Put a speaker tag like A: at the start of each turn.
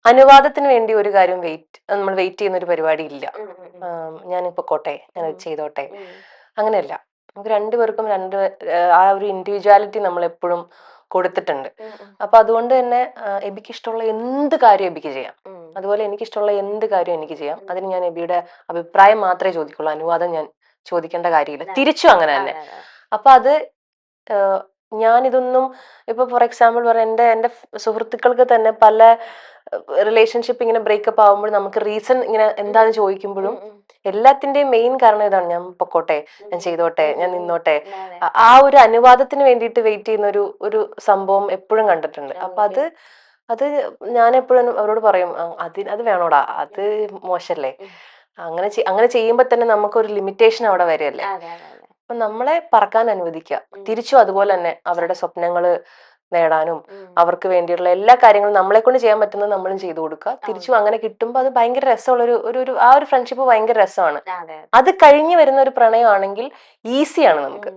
A: അനുവാദത്തിന് വേണ്ടി ഒരു കാര്യം നമ്മൾ വെയിറ്റ് ചെയ്യുന്ന ഒരു പരിപാടി ഇല്ല. ഞാൻ പൊക്കോട്ടെ, ഞാൻ ചെയ്തോട്ടെ, അങ്ങനെയല്ല. നമുക്ക് രണ്ടുപേർക്കും ആ ഒരു ഇൻഡിവിജ്വാലിറ്റി നമ്മൾ എപ്പോഴും കൊടുത്തിട്ടുണ്ട്. അപ്പൊ അതുകൊണ്ട് തന്നെ എബിക്ക് ഇഷ്ടമുള്ള എന്ത് കാര്യം എബിക്ക് ചെയ്യാം, അതുപോലെ എനിക്ക് ഇഷ്ടമുള്ള എന്ത് കാര്യം എനിക്ക് ചെയ്യാം. അതിന് ഞാൻ എബിയുടെ അഭിപ്രായം മാത്രമേ ചോദിക്കുള്ളൂ, അനുവാദം ഞാൻ ചോദിക്കേണ്ട കാര്യമില്ല. തിരിച്ചും അങ്ങനെ തന്നെ. അപ്പൊ അത് ഞാനിതൊന്നും ഇപ്പൊ ഫോർ എക്സാമ്പിൾ പറയാം, എന്റെ സുഹൃത്തുക്കൾക്ക് തന്നെ പല റിലേഷൻഷിപ്പ് ഇങ്ങനെ ബ്രേക്കപ്പ് ആവുമ്പോൾ നമുക്ക് റീസൺ ഇങ്ങനെ എന്താന്ന് ചോദിക്കുമ്പോഴും എല്ലാത്തിന്റെയും മെയിൻ കാരണം ഇതാണ്, ഞാൻ പൊക്കോട്ടെ, ഞാൻ ചെയ്തോട്ടെ, ഞാൻ നിന്നോട്ടെ. ആ ഒരു അനുവാദത്തിന് വേണ്ടിയിട്ട് വെയിറ്റ് ചെയ്യുന്ന ഒരു സംഭവം എപ്പോഴും കണ്ടിട്ടുണ്ട്. അപ്പൊ അത് ഞാൻ എപ്പോഴും അവരോട് പറയും, അത് വേണോടാ, അത് മോശല്ലേ. അങ്ങനെ ചെയ്യുമ്പോ തന്നെ നമുക്കൊരു ലിമിറ്റേഷൻ അവിടെ വരികയല്ലേ. അപ്പൊ നമ്മളെ പറക്കാൻ അനുവദിക്കുക. തിരിച്ചും അതുപോലെ തന്നെ അവരുടെ സ്വപ്നങ്ങള് നേടാനും അവർക്ക് വേണ്ടിയുള്ള എല്ലാ കാര്യങ്ങളും നമ്മളെ കൊണ്ട് ചെയ്യാൻ പറ്റുന്നത് നമ്മളും ചെയ്തു കൊടുക്കുക. തിരിച്ചും അങ്ങനെ കിട്ടുമ്പോൾ അത് ഭയങ്കര രസമുള്ള ആ ഒരു ഫ്രണ്ട്ഷിപ്പ് ഭയങ്കര രസമാണ്. അത് കഴിഞ്ഞ് വരുന്ന ഒരു പ്രണയമാണെങ്കിൽ ഈസിയാണ് നമുക്ക്.